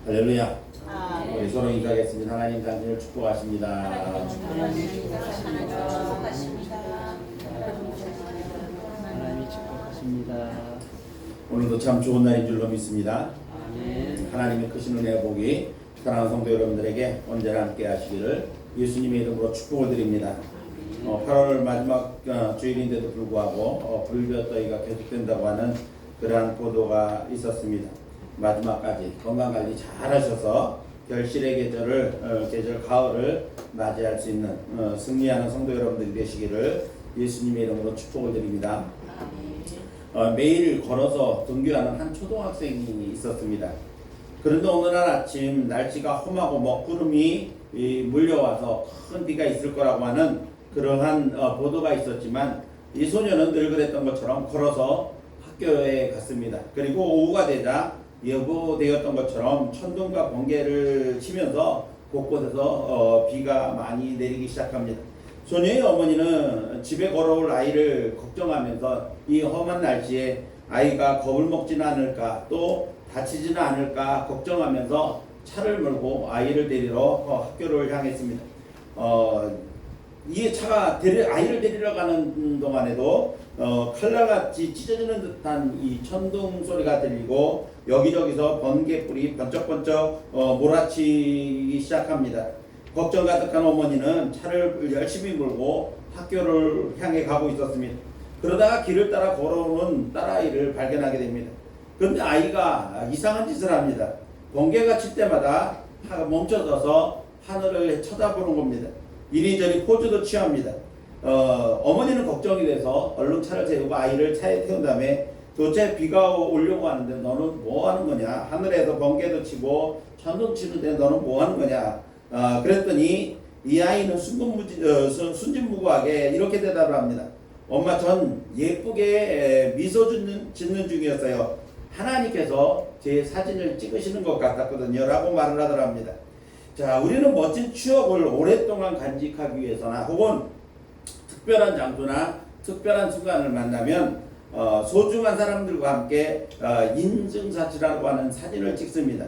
할렐루야. 아, 우리 서로 인사하겠습니다. 하나님 당신을 축복하십니다. 하나님 축복하십니다. 하나님이 축복하십니다. 오늘도 참 좋은 날인 줄로 믿습니다. 아멘. 하나님의 크신 은혜와 복이 사랑하는 성도 여러분들에게 언제나 함께 하시기를 예수님의 이름으로 축복을 드립니다. 8월 마지막 주일인데도 불구하고 불볕더위가 계속된다고 하는 그러한 보도가 있었습니다. 마지막까지 건강관리 잘 하셔서 결실의 계절 가을을 맞이할 수 있는 승리하는 성도 여러분들이 되시기를 예수님의 이름으로 축복을 드립니다. 매일 걸어서 등교하는 한 초등학생이 있었습니다. 그런데 어느 날 아침 날씨가 험하고 먹구름이 물려와서 큰 비가 있을 거라고 하는 그러한 보도가 있었지만 이 소녀는 늘 그랬던 것처럼 걸어서 학교에 갔습니다. 그리고 오후가 되자 예고되었던 것처럼 천둥과 번개를 치면서 곳곳에서 비가 많이 내리기 시작합니다. 소녀의 어머니는 집에 걸어올 아이를 걱정하면서 이 험한 날씨에 아이가 겁을 먹지는 않을까 또 다치지는 않을까 걱정하면서 차를 몰고 아이를 데리러 학교를 향했습니다. 이 차가 아이를 데리러 가는 동안에도 칼날같이 찢어지는 듯한 이 천둥 소리가 들리고 여기저기서 번개불이 번쩍번쩍 몰아치기 시작합니다. 걱정 가득한 어머니는 차를 열심히 몰고 학교를 향해 가고 있었습니다. 그러다가 길을 따라 걸어오는 딸아이를 발견하게 됩니다. 그런데 아이가 이상한 짓을 합니다. 번개가 칠 때마다 멈춰서서 하늘을 쳐다보는 겁니다. 이리저리 포즈도 취합니다. 어머니는 걱정이 돼서 얼른 차를 세우고 아이를 차에 태운 다음에 도대체 비가 오려고 하는데 너는 뭐 하는 거냐? 하늘에서 번개도 치고 천둥 치는데 너는 뭐 하는 거냐? 그랬더니 이 아이는 순진무구하게 이렇게 대답을 합니다. 엄마, 전 예쁘게 미소 짓는 중이었어요. 하나님께서 제 사진을 찍으시는 것 같았거든요. 라고 말을 하더랍니다. 자, 우리는 멋진 추억을 오랫동안 간직하기 위해서나 혹은 특별한 장소나 특별한 순간을 만나면 소중한 사람들과 함께 인증사진이라고 하는 사진을 찍습니다.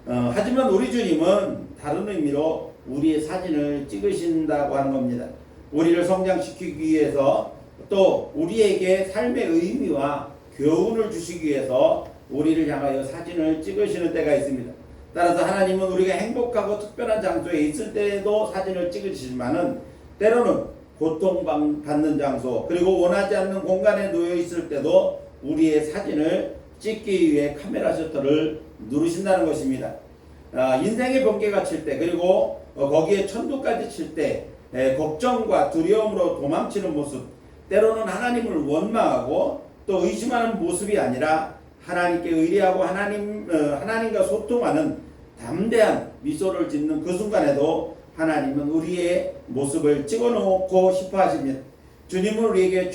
하지만 우리 주님은 다른 의미로 우리의 사진을 찍으신다고 하는 겁니다. 우리를 성장시키기 위해서 또 우리에게 삶의 의미와 교훈을 주시기 위해서 우리를 향하여 사진을 찍으시는 때가 있습니다. 따라서 하나님은 우리가 행복하고 특별한 장소에 있을 때에도 사진을 찍으시지만은 때로는 고통받는 장소 그리고 원하지 않는 공간에 놓여 있을 때도 우리의 사진을 찍기 위해 카메라 셔터를 누르신다는 것입니다. 인생의 번개가 칠 때 그리고 거기에 천둥까지 칠 때 걱정과 두려움으로 도망치는 모습 때로는 하나님을 원망하고 또 의심하는 모습이 아니라 하나님께 의뢰하고 하나님과 소통하는 담대한 미소를 짓는 그 순간에도 하나님은 우리의 모습을 찍어놓고 싶어 하십니다. 주님은 우리에게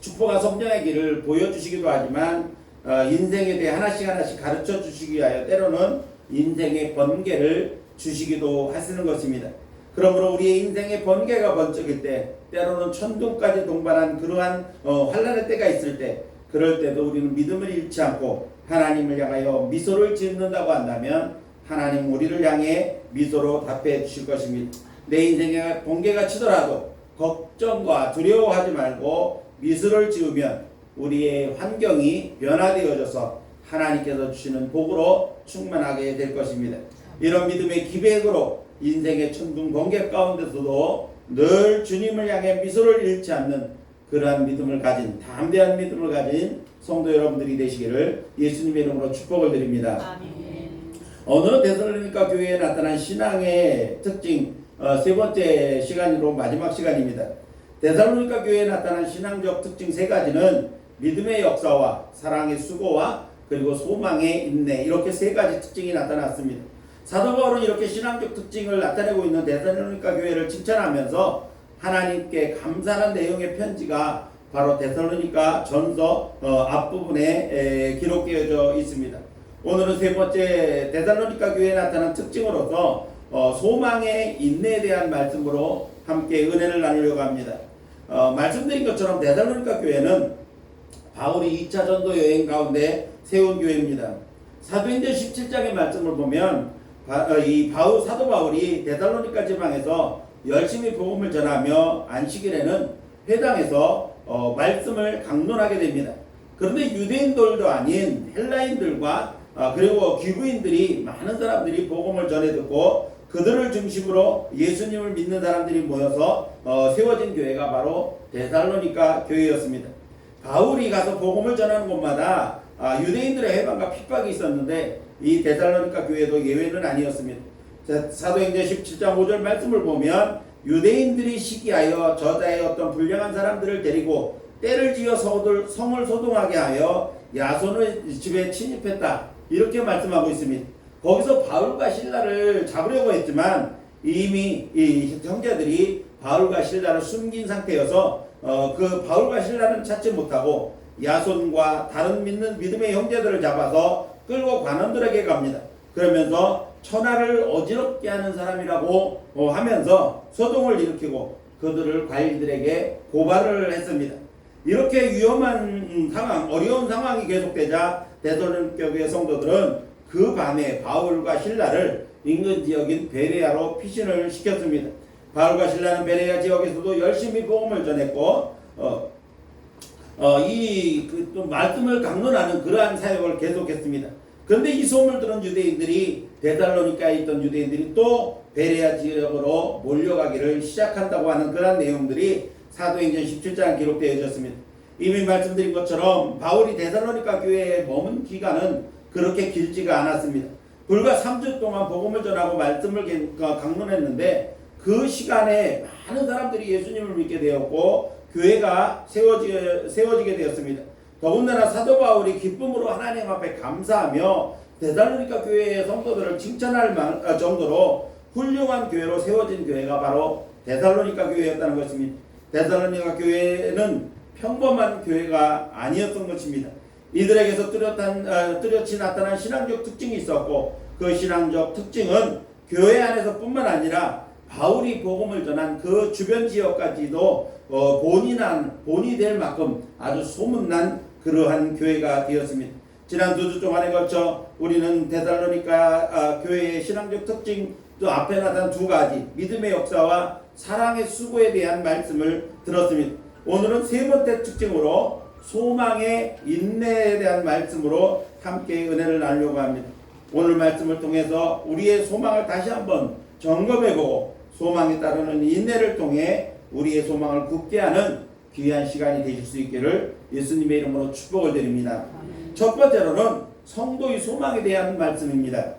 축복과 성장의 길을 보여주시기도 하지만 인생에 대해 하나씩 가르쳐 주시기 위하여 때로는 인생의 번개를 주시기도 하시는 것입니다. 그러므로 우리의 인생의 번개가 번쩍일 때 때로는 천둥까지 동반한 그러한 환난의 때가 있을 때 그럴 때도 우리는 믿음을 잃지 않고 하나님을 향하여 미소를 짓는다고 한다면 하나님 우리를 향해 미소로 답해 주실 것입니다. 내 인생에 번개가 치더라도 걱정과 두려워하지 말고 미소를 지으면 우리의 환경이 변화되어져서 하나님께서 주시는 복으로 충만하게 될 것입니다. 이런 믿음의 기백으로 인생의 천둥 번개 가운데서도 늘 주님을 향해 미소를 잃지 않는 그러한 믿음을 가진 담대한 믿음을 가진 성도 여러분들이 되시기를 예수님의 이름으로 축복을 드립니다. 아멘. 오늘은 데살로니가 교회에 나타난 신앙의 특징 세 번째 시간으로 마지막 시간입니다. 데살로니가 교회에 나타난 신앙적 특징 세 가지는 믿음의 역사와 사랑의 수고와 그리고 소망의 인내 이렇게 세 가지 특징이 나타났습니다. 사도 바울은 이렇게 신앙적 특징을 나타내고 있는 데살로니가 교회를 칭찬하면서 하나님께 감사하는 내용의 편지가 바로 데살로니가 전서 앞부분에 기록되어져 있습니다. 오늘은 세 번째 데살로니가 교회에 나타난 특징으로서 소망의 인내에 대한 말씀으로 함께 은혜를 나누려고 합니다. 말씀드린 것처럼 데살로니가 교회는 바울이 2차 전도 여행 가운데 세운 교회입니다. 사도행전 17장의 말씀을 보면 사도 바울이 데살로니가 지방에서 열심히 복음을 전하며 안식일에는 회당에서 말씀을 강론하게 됩니다. 그런데 유대인들도 아닌 헬라인들과 그리고 귀부인들이 많은 사람들이 복음을 전해 듣고 그들을 중심으로 예수님을 믿는 사람들이 모여서 세워진 교회가 바로 데살로니가 교회였습니다. 바울이 가서 복음을 전하는 곳마다 유대인들의 해방과 핍박이 있었는데 이 데살로니가 교회도 예외는 아니었습니다. 사도행전 17장 5절 말씀을 보면 유대인들이 시기하여 저자의 어떤 불량한 사람들을 데리고 때를 지어 성을 소동하게 하여 야손의 집에 침입했다. 이렇게 말씀하고 있습니다. 거기서 바울과 실라를 잡으려고 했지만 이미 이 형제들이 바울과 실라를 숨긴 상태여서 그 바울과 실라는 찾지 못하고 야손과 다른 믿음의 형제들을 잡아서 끌고 관원들에게 갑니다. 그러면서 천하를 어지럽게 하는 사람이라고 하면서 소동을 일으키고 그들을 관리들에게 고발을 했습니다. 이렇게 위험한 상황, 어려운 상황이 계속되자 데살로니가 교회 성도들은 그 밤에 바울과 실라를 인근 지역인 베레아로 피신을 시켰습니다. 바울과 실라는 베레아 지역에서도 열심히 복음을 전했고 또 말씀을 강론하는 그러한 사역을 계속했습니다. 그런데 이 소문을 들은 유대인들이 데살로니카에 있던 유대인들이 또 베레아 지역으로 몰려가기를 시작한다고 하는 그러한 내용들이 사도행전 17장에 기록되어 있었습니다. 이미 말씀드린 것처럼 바울이 데살로니가 교회에 머문 기간은 그렇게 길지가 않았습니다. 불과 3주 동안 복음을 전하고 말씀을 강론했는데 그 시간에 많은 사람들이 예수님을 믿게 되었고 교회가 세워지게 되었습니다. 더군다나 사도 바울이 기쁨으로 하나님 앞에 감사하며 데살로니가 교회의 성도들을 칭찬할 정도로 훌륭한 교회로 세워진 교회가 바로 데살로니가 교회였다는 것입니다. 데살로니가 교회는 평범한 교회가 아니었던 것입니다. 이들에게서 뚜렷이 나타난 신앙적 특징이 있었고 그 신앙적 특징은 교회 안에서 뿐만 아니라 바울이 복음을 전한 그 주변 지역까지도 본이 될 만큼 아주 소문난 그러한 교회가 되었습니다. 지난 2주 동안에 걸쳐 우리는 데살로니가 교회의 신앙적 특징 또 앞에 나타난 2가지 믿음의 역사와 사랑의 수고에 대한 말씀을 들었습니다. 오늘은 3번째 특징으로 소망의 인내에 대한 말씀으로 함께 은혜를 나누려고 합니다. 오늘 말씀을 통해서 우리의 소망을 다시 한번 점검해보고 소망에 따르는 인내를 통해 우리의 소망을 굳게 하는 귀한 시간이 되실 수 있기를 예수님의 이름으로 축복을 드립니다. 첫 번째로는 성도의 소망에 대한 말씀입니다.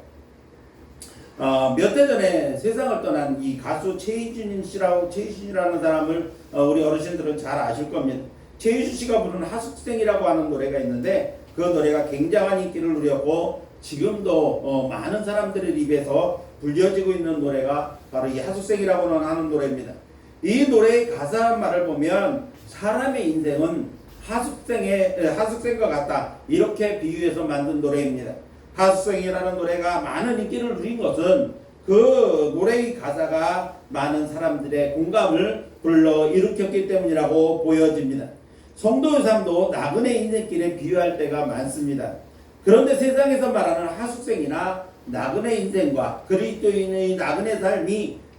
몇 해 전에 세상을 떠난 이 가수 최희준이라는 사람을 우리 어르신들은 잘 아실 겁니다. 최희준 씨가 부르는 하숙생이라고 하는 노래가 있는데 그 노래가 굉장한 인기를 누렸고 지금도 많은 사람들의 입에서 불려지고 있는 노래가 바로 이 하숙생이라고 하는 노래입니다. 이 노래의 가사 말을 보면 사람의 인생은 하숙생과 같다 이렇게 비유해서 만든 노래입니다. 하숙생이라는 노래가 많은 인기를 누린 것은 그 노래의 가사가 많은 사람들의 공감을 불러일으켰기 때문이라고 보여집니다. 성도의 삶도 나그네 인생길에 비유할 때가 많습니다. 그런데 세상에서 말하는 하숙생이나 나그네 인생과 그리스도인의 나그네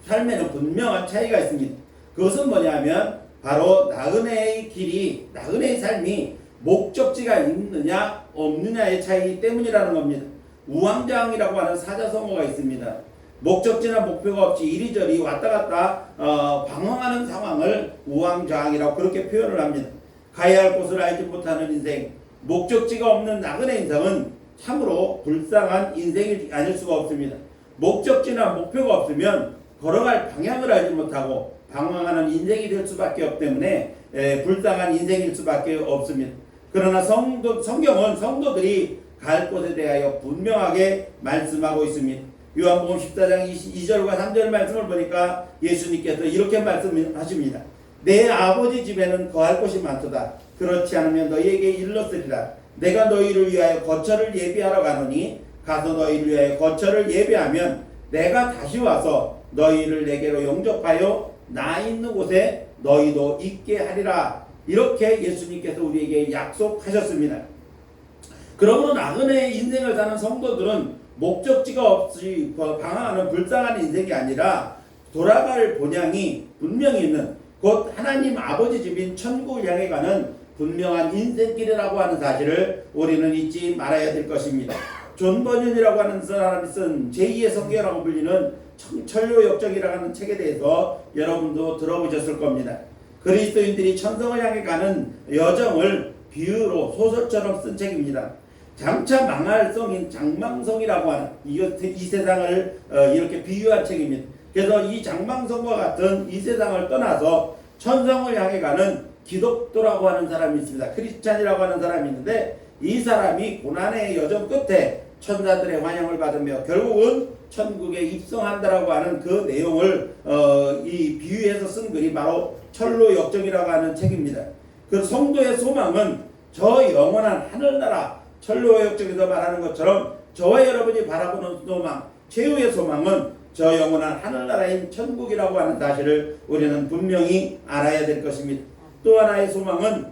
삶에는 분명한 차이가 있습니다. 그것은 뭐냐면 바로 나그네의 길이, 나그네의 삶이 목적지가 있느냐 없느냐의 차이 때문이라는 겁니다. 우왕좌왕이라고 하는 사자성어가 있습니다. 목적지나 목표가 없이 이리저리 왔다 갔다 방황하는 상황을 우왕좌왕이라고 그렇게 표현을 합니다. 가야 할 곳을 알지 못하는 인생, 목적지가 없는 나그네 인생은 참으로 불쌍한 인생이 아닐 수가 없습니다. 목적지나 목표가 없으면 걸어갈 방향을 알지 못하고 방황하는 인생이 될 수밖에 없기 때문에 불쌍한 인생일 수밖에 없습니다. 그러나 성경은 성도들이 갈 곳에 대하여 분명하게 말씀하고 있습니다. 요한복음 14장 2절과 3절 말씀을 보니까 예수님께서 이렇게 말씀하십니다. 내 아버지 집에는 거할 곳이 많도다. 그렇지 않으면 너희에게 일렀으리라. 내가 너희를 위하여 거처를 예비하러 가노니 가서 너희를 위하여 거처를 예비하면 내가 다시 와서 너희를 내게로 영접하여 나 있는 곳에 너희도 있게 하리라. 이렇게 예수님께서 우리에게 약속하셨습니다. 그러므로 나그네의 인생을 사는 성도들은 목적지가 없이 방황하는 불쌍한 인생이 아니라 돌아갈 본향이 분명히 있는 곧 하나님 아버지 집인 천국을 향해 가는 분명한 인생길이라고 하는 사실을 우리는 잊지 말아야 될 것입니다. 존 버년이라고 하는 사람이 쓴 제2의 성경이라고 불리는 천료역정이라고 하는 책에 대해서 여러분도 들어보셨을 겁니다. 그리스도인들이 천성을 향해 가는 여정을 비유로 소설처럼 쓴 책입니다. 장차 망할 성인 장망성이라고 하는 이 세상을 이렇게 비유한 책입니다. 그래서 이 장망성과 같은 이 세상을 떠나서 천성을 향해 가는 기독도라고 하는 사람이 있습니다. 크리스찬이라고 하는 사람이 있는데 이 사람이 고난의 여정 끝에 천사들의 환영을 받으며 결국은 천국에 입성한다라고 하는 그 내용을 이 비유해서 쓴 글이 바로 천로역정이라고 하는 책입니다. 그 성도의 소망은 저 영원한 하늘나라, 천로역정에서 말하는 것처럼 저와 여러분이 바라보는 소망, 최후의 소망은 저 영원한 하늘나라인 천국이라고 하는 사실을 우리는 분명히 알아야 될 것입니다. 또 하나의 소망은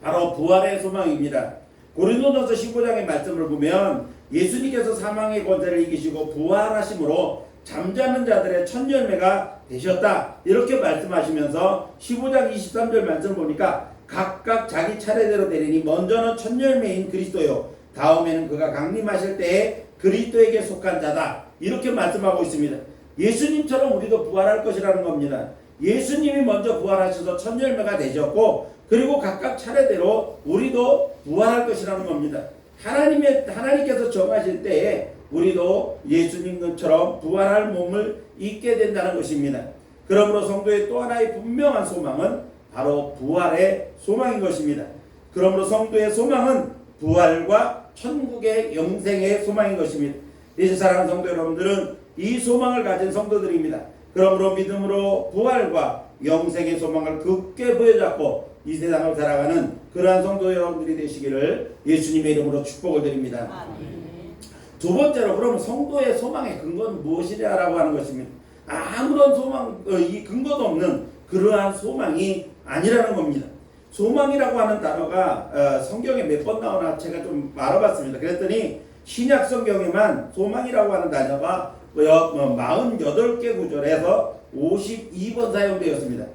바로 부활의 소망입니다. 고린도전서 15장의 말씀을 보면 예수님께서 사망의 권세를 이기시고 부활하심으로 잠자는 자들의 첫 열매가 되셨다 이렇게 말씀하시면서 15장 23절 말씀을 보니까 각각 자기 차례대로 되리니 먼저는 첫 열매인 그리스도요 다음에는 그가 강림하실 때에 그리스도에게 속한 자다 이렇게 말씀하고 있습니다. 예수님처럼 우리도 부활할 것이라는 겁니다. 예수님이 먼저 부활하셔서 첫 열매가 되셨고 그리고 각각 차례대로 우리도 부활할 것이라는 겁니다. 하나님께서 정하실 때에 우리도 예수님처럼 부활할 몸을 입게 된다는 것입니다. 그러므로 성도의 또 하나의 분명한 소망은 바로 부활의 소망인 것입니다. 그러므로 성도의 소망은 부활과 천국의 영생의 소망인 것입니다. 이제 사랑하는 성도 여러분들은 이 소망을 가진 성도들입니다. 그러므로 믿음으로 부활과 영생의 소망을 굳게 부여잡고 이 세상을 살아가는 그러한 성도 여러분들이 되시기를 예수님의 이름으로 축복을 드립니다. 두 번째로 그러면 성도의 소망의 근거는 무엇이냐라고 하는 것입니다. 아무런 소망, 이 근거도 없는 그러한 소망이 아니라는 겁니다. 소망이라고 하는 단어가 성경에 몇 번 나오나 제가 좀 알아봤습니다. 그랬더니 신약 성경에만 소망이라고 하는 단어가 48개 구절에서 52번 사용되었습니다.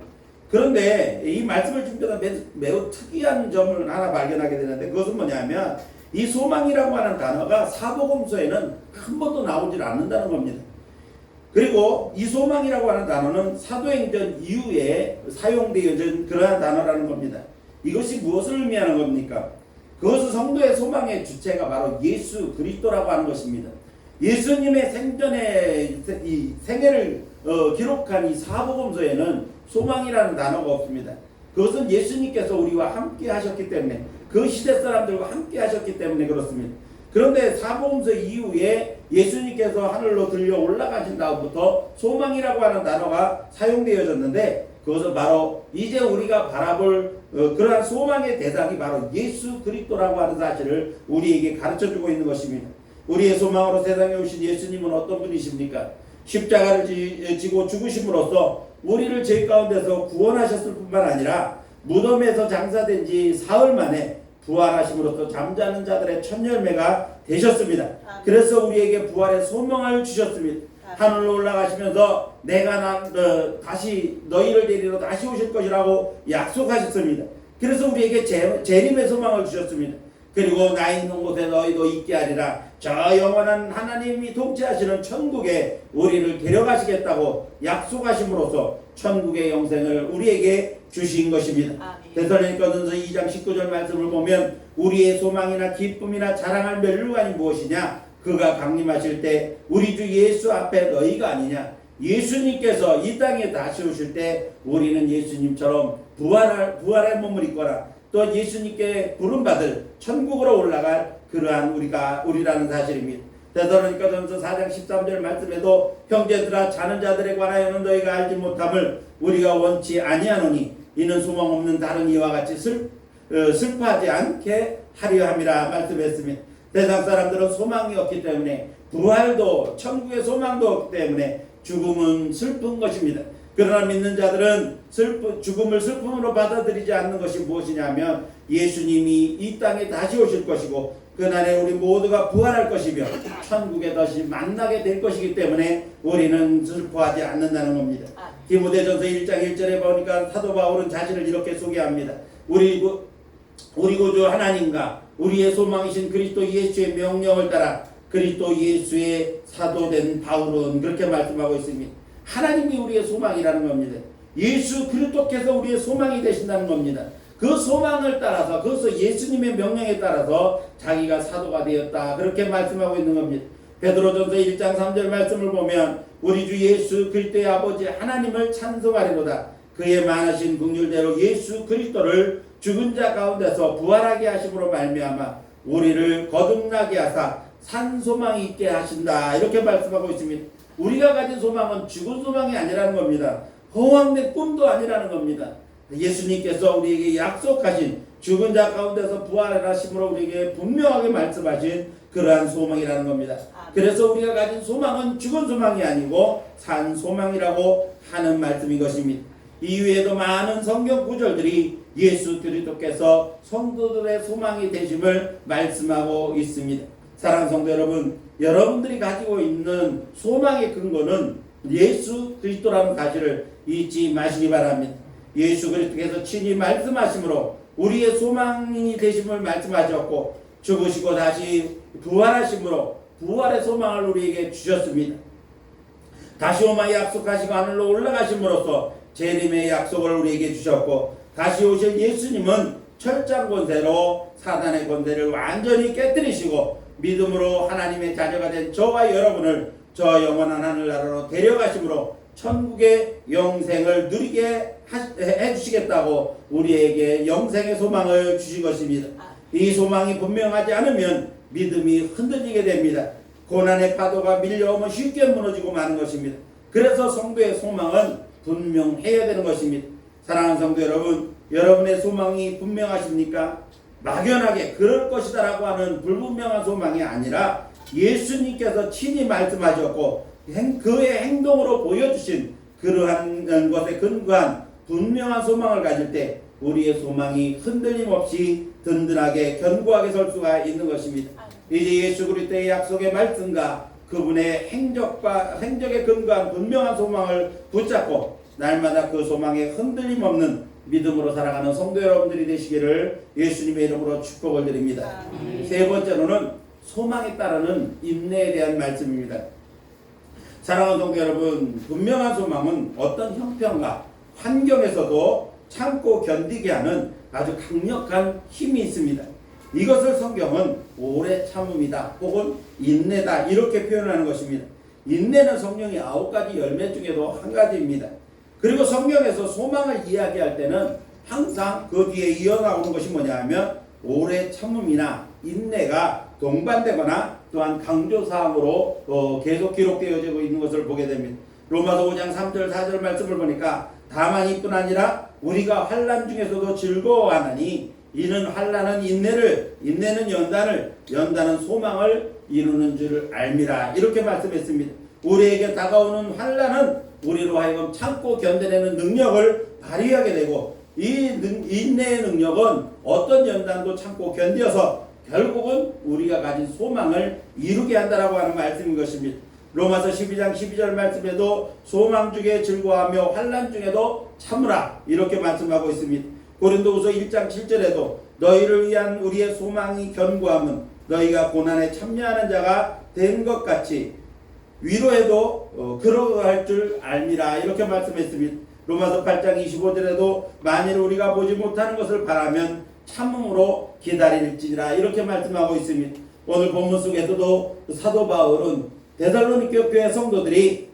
그런데 이 말씀을 준비하다 매우 특이한 점을 하나 발견하게 되는데 그것은 뭐냐면 이 소망이라고 하는 단어가 사복음서에는 한 번도 나오질 않는다는 겁니다. 그리고 이 소망이라고 하는 단어는 사도행전 이후에 사용되어진 그러한 단어라는 겁니다. 이것이 무엇을 의미하는 겁니까? 그것은 성도의 소망의 주체가 바로 예수 그리스도라고 하는 것입니다. 예수님의 생전에 이 생애를 기록한 이 사복음서에는 소망이라는 단어가 없습니다. 그것은 예수님께서 우리와 함께 하셨기 때문에 그 시대 사람들과 함께 하셨기 때문에 그렇습니다. 그런데 사복음서 이후에 예수님께서 하늘로 들려 올라가신 다음부터 소망이라고 하는 단어가 사용되어졌는데 그것은 바로 이제 우리가 바라볼 그러한 소망의 대상이 바로 예수 그리스도라고 하는 사실을 우리에게 가르쳐주고 있는 것입니다. 우리의 소망으로 세상에 오신 예수님은 어떤 분이십니까? 십자가를 지고 죽으심으로써 우리를 죄 가운데서 구원하셨을 뿐만 아니라 무덤에서 장사된 지 사흘 만에 부활하심으로써 잠자는 자들의 첫 열매가 되셨습니다. 그래서 우리에게 부활의 소망을 주셨습니다. 하늘로 올라가시면서 내가 다시 너희를 데리러 다시 오실 것이라고 약속하셨습니다. 그래서 우리에게 재림의 소망을 주셨습니다. 그리고 나 있는 곳에 너희도 있게 하리라. 저 영원한 하나님이 통치하시는 천국에 우리를 데려가시겠다고 약속하심으로써 천국의 영생을 우리에게 주신 것입니다. 데살로니가전서 2장 19절 말씀을 보면 우리의 소망이나 기쁨이나 자랑할 면류관이 무엇이냐? 그가 강림하실 때 우리 주 예수 앞에 너희가 아니냐? 예수님께서 이 땅에 다시 오실 때 우리는 예수님처럼 부활의 몸을 입거나 또 예수님께 부름받을 천국으로 올라갈 그러한 우리라는 사실입니다. 데살로니가전서 4장 13절 말씀에도 형제들아 자는 자들에 관하여는 너희가 알지 못함을 우리가 원치 아니하노니 이는 소망 없는 다른 이와 같이 슬퍼하지 않게 하려 함이라 말씀했습니다. 세상 사람들은 소망이 없기 때문에 부활도 천국의 소망도 없기 때문에 죽음은 슬픈 것입니다. 그러나 믿는 자들은 죽음을 슬픔으로 받아들이지 않는 것이 무엇이냐면 예수님이 이 땅에 다시 오실 것이고 그날에 우리 모두가 부활할 것이며 천국에 다시 만나게 될 것이기 때문에 우리는 슬퍼하지 않는다는 겁니다. 디모데전서 1장 1절에 보니까 사도 바울은 자신을 이렇게 소개합니다. 우리 구주 하나님과 우리의 소망이신 그리스도 예수의 명령을 따라 그리스도 예수의 사도된 바울은 그렇게 말씀하고 있습니다. 하나님이 우리의 소망이라는 겁니다. 예수 그리스도께서 우리의 소망이 되신다는 겁니다. 그 소망을 따라서 그것을 예수님의 명령에 따라서 자기가 사도가 되었다 그렇게 말씀하고 있는 겁니다. 베드로전서 1장 3절 말씀을 보면 우리 주 예수 그리스도의 아버지 하나님을 찬송하리로다. 그의 많으신 긍휼대로 예수 그리스도를 죽은 자 가운데서 부활하게 하심으로 말미암아 우리를 거듭나게 하사 산 소망이 있게 하신다 이렇게 말씀하고 있습니다. 우리가 가진 소망은 죽은 소망이 아니라는 겁니다. 허황된 꿈도 아니라는 겁니다. 예수님께서 우리에게 약속하신 죽은 자 가운데서 부활하심으로 우리에게 분명하게 말씀하신 그러한 소망이라는 겁니다. 그래서 우리가 가진 소망은 죽은 소망이 아니고 산 소망이라고 하는 말씀인 것입니다. 이외에도 많은 성경 구절들이 예수 그리스도께서 성도들의 소망이 되심을 말씀하고 있습니다. 사랑하는 성도 여러분, 여러분들이 가지고 있는 소망의 근거는 예수 그리스도라는 사실을 잊지 마시기 바랍니다. 예수 그리스도께서 친히 말씀하심으로 우리의 소망이 되심을 말씀하셨고 죽으시고 다시 부활하심으로 부활의 소망을 우리에게 주셨습니다. 다시 오마 약속하시고 하늘로 올라가심으로써 재림의 약속을 우리에게 주셨고 다시 오실 예수님은 철장 권세로 사단의 권세를 완전히 깨뜨리시고 믿음으로 하나님의 자녀가 된 저와 여러분을 저 영원한 하늘나라로 데려가심으로 천국의 영생을 누리게 해주시겠다고 우리에게 영생의 소망을 주신 것입니다. 이 소망이 분명하지 않으면 믿음이 흔들리게 됩니다. 고난의 파도가 밀려오면 쉽게 무너지고 마는 것입니다. 그래서 성도의 소망은 분명해야 되는 것입니다. 사랑하는 성도 여러분, 여러분의 소망이 분명하십니까? 막연하게 그럴 것이다 라고 하는 불분명한 소망이 아니라 예수님께서 친히 말씀하셨고 그의 행동으로 보여주신 그러한 것에 근거한 분명한 소망을 가질 때 우리의 소망이 흔들림 없이 든든하게 견고하게 설 수가 있는 것입니다. 이제 예수 그리스도의 약속의 말씀과 그분의 행적에 근거한 분명한 소망을 붙잡고 날마다 그 소망에 흔들림 없는 믿음으로 살아가는 성도 여러분들이 되시기를 예수님의 이름으로 축복을 드립니다. 세 번째로는 소망에 따르는 인내에 대한 말씀입니다. 사랑하는 성도 여러분, 분명한 소망은 어떤 형편과 환경에서도 참고 견디게 하는 아주 강력한 힘이 있습니다. 이것을 성경은 오래 참음이다 혹은 인내다 이렇게 표현하는 것입니다. 인내는 성령의 9가지 열매 중에도 한 가지입니다. 그리고 성경에서 소망을 이야기할 때는 항상 그 뒤에 이어나오는 것이 뭐냐 하면 오래 참음이나 인내가 동반되거나 또한 강조사항으로 계속 기록되어지고 있는 것을 보게 됩니다. 로마서 5장 3절 4절 말씀을 보니까 다만 이뿐 아니라 우리가 환난 중에서도 즐거워하나니 이는 환난은 인내는 연단은 소망을 이루는 줄 알미라 이렇게 말씀했습니다. 우리에게 다가오는 환난은 우리로 하여금 참고 견뎌내는 능력을 발휘하게 되고 이 인내의 능력은 어떤 연단도 참고 견뎌서 결국은 우리가 가진 소망을 이루게 한다라고 하는 말씀인 것입니다. 로마서 12장 12절 말씀에도 소망 중에 즐거워하며 환난 중에도 참으라 이렇게 말씀하고 있습니다. 고린도후서 1장 7절에도 너희를 위한 우리의 소망이 견고함은 너희가 고난에 참여하는 자가 된 것 같이 위로해도 그러할 줄 알미라 이렇게 말씀했습니다. 로마서 8장 25절에도 만일 우리가 보지 못하는 것을 바라면 참음으로 기다릴지니라 이렇게 말씀하고 있습니다. 오늘 본문 속에서도 사도 바울은 데살로니가 교회 성도들이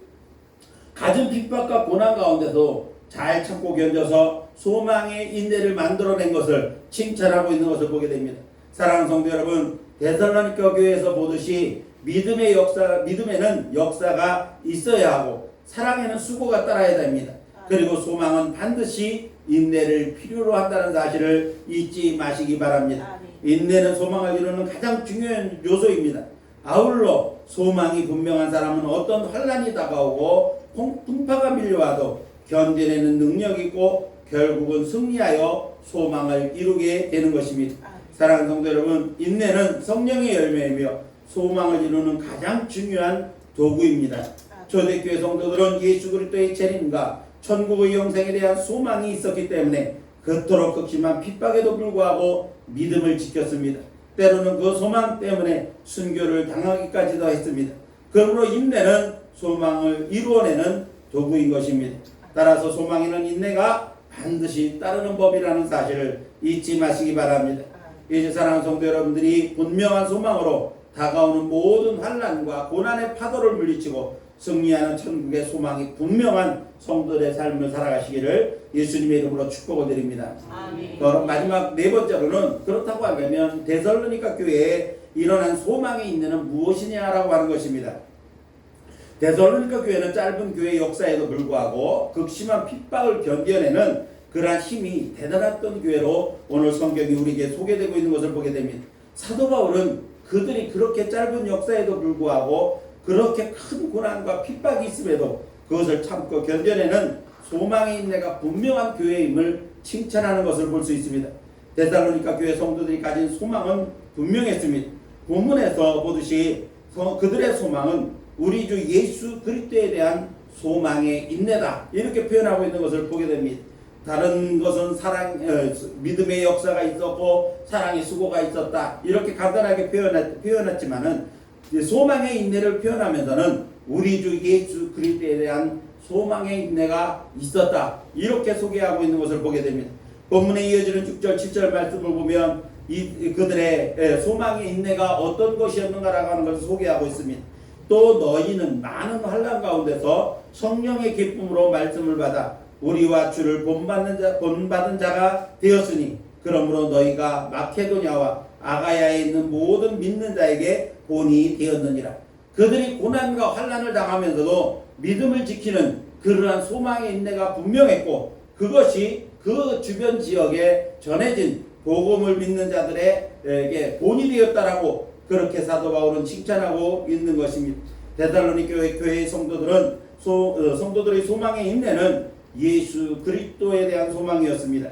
가진 핍박과 고난 가운데도 잘 참고 견뎌서 소망의 인내를 만들어낸 것을 칭찬하고 있는 것을 보게 됩니다. 사랑하는 성도 여러분, 데살로니가 교회에서 보듯이 믿음에는 역사가 있어야 하고 사랑에는 수고가 따라야 됩니다. 그리고 소망은 반드시 인내를 필요로 한다는 사실을 잊지 마시기 바랍니다. 인내는 소망을 이루는 가장 중요한 요소입니다. 아울러 소망이 분명한 사람은 어떤 환난이 다가오고 풍파가 밀려와도 견뎌내는 능력이 있고 결국은 승리하여 소망을 이루게 되는 것입니다. 사랑하는 성도 여러분, 인내는 성령의 열매이며 소망을 이루는 가장 중요한 도구입니다. 초대교회 성도들은 예수 그리스도의 재림과 천국의 영생에 대한 소망이 있었기 때문에 그토록 극심한 핍박에도 불구하고 믿음을 지켰습니다. 때로는 그 소망 때문에 순교를 당하기까지도 했습니다. 그러므로 인내는 소망을 이루어내는 도구인 것입니다. 따라서 소망에는 인내가 반드시 따르는 법이라는 사실을 잊지 마시기 바랍니다. 이제 사랑하는 성도 여러분들이 분명한 소망으로 다가오는 모든 환난과 고난의 파도를 물리치고 승리하는 천국의 소망이 분명한 성도들의 삶을 살아가시기를 예수님의 이름으로 축복을 드립니다. 아멘. 그럼 마지막 네 번째로는 그렇다고 하면 데살로니가 교회에 일어난 소망의 인내는 무엇이냐라고 하는 것입니다. 데살로니가 교회는 짧은 교회 역사에도 불구하고 극심한 핍박을 견뎌내는 그러한 힘이 대단했던 교회로 오늘 성경이 우리에게 소개되고 있는 것을 보게 됩니다. 사도 바울은 그들이 그렇게 짧은 역사에도 불구하고 그렇게 큰 고난과 핍박이 있음에도 그것을 참고 견뎌내는 소망의 인내가 분명한 교회임을 칭찬하는 것을 볼 수 있습니다. 데살로니가 교회 성도들이 가진 소망은 분명했습니다. 본문에서 보듯이 그들의 소망은 우리 주 예수 그리스도에 대한 소망의 인내다, 이렇게 표현하고 있는 것을 보게 됩니다. 다른 것은 믿음의 역사가 있었고 사랑의 수고가 있었다, 이렇게 간단하게 표현했지만은 소망의 인내를 표현하면서는 우리 주 예수 그리스도에 대한 소망의 인내가 있었다, 이렇게 소개하고 있는 것을 보게 됩니다. 본문에 이어지는 6절 7절 말씀을 보면 그들의 소망의 인내가 어떤 것이었는가라고 하는 것을 소개하고 있습니다. 또 너희는 많은 환난 가운데서 성령의 기쁨으로 말씀을 받아 우리와 주를 본받은 자가 되었으니 그러므로 너희가 마케도냐와 아가야에 있는 모든 믿는 자에게 본이 되었느니라. 그들이 고난과 환난을 당하면서도 믿음을 지키는 그러한 소망의 인내가 분명했고 그것이 그 주변 지역에 전해진 복음을 믿는 자들에게 본이 되었다라고 그렇게 사도 바울은 칭찬하고 있는 것입니다. 데살로니가 교회의 성도들의 소망의 인내는 예수 그리스도에 대한 소망이었습니다.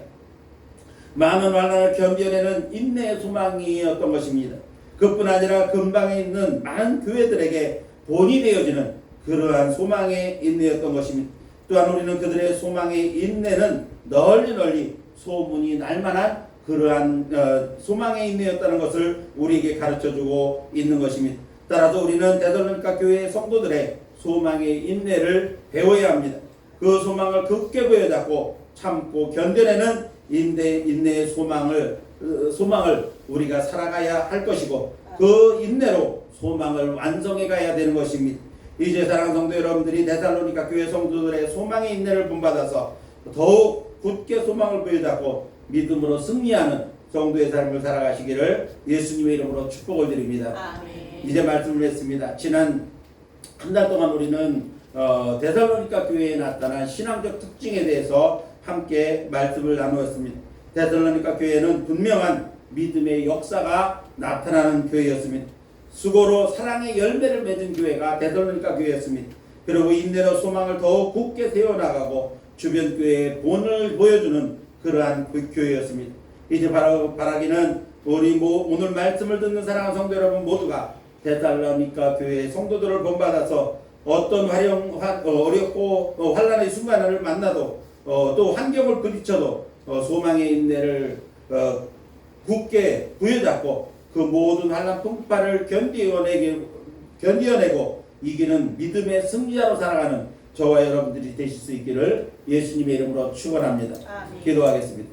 많은 환난을 견뎌내는 인내의 소망이었던 것입니다. 그뿐 아니라 근방에 있는 많은 교회들에게 본이 되어지는 그러한 소망의 인내였던 것입니다. 또한 우리는 그들의 소망의 인내는 널리 소문이 날만한 그러한 소망의 인내였다는 것을 우리에게 가르쳐주고 있는 것입니다. 따라서 우리는 데살로니가 교회의 성도들의 소망의 인내를 배워야 합니다. 그 소망을 굳게 부여잡고 참고 견뎌내는 인내의 소망을 우리가 살아가야 할 것이고 그 인내로 소망을 완성해 가야 되는 것입니다. 이제 사랑하는 성도 여러분들이 데살로니가 교회 성도들의 소망의 인내를 본받아서 더욱 굳게 소망을 부여잡고 믿음으로 승리하는 성도의 삶을 살아가시기를 예수님의 이름으로 축복을 드립니다. 아멘. 이제 말씀을 했습니다. 지난 한 달 동안 우리는 데살로니가 교회에 나타난 신앙적 특징에 대해서 함께 말씀을 나누었습니다. 데살로니가 교회는 분명한 믿음의 역사가 나타나는 교회였습니다. 수고로 사랑의 열매를 맺은 교회가 데살로니가 교회였습니다. 그리고 인내로 소망을 더욱 굳게 세워나가고 주변 교회의 본을 보여주는 그러한 교회였습니다. 이제 바라기는 우리 오늘 말씀을 듣는 사랑하는 성도 여러분 모두가 데살로니가 교회의 성도들을 본받아서 어떤 어렵고 환난의 순간을 만나도 또 환경을 부딪혀도 소망의 인내를 굳게 부여잡고 그 모든 환난 풍파를 견디어내고 이기는 믿음의 승리자로 살아가는 저와 여러분들이 되실 수 있기를 예수님의 이름으로 축원합니다. 아멘. 기도하겠습니다.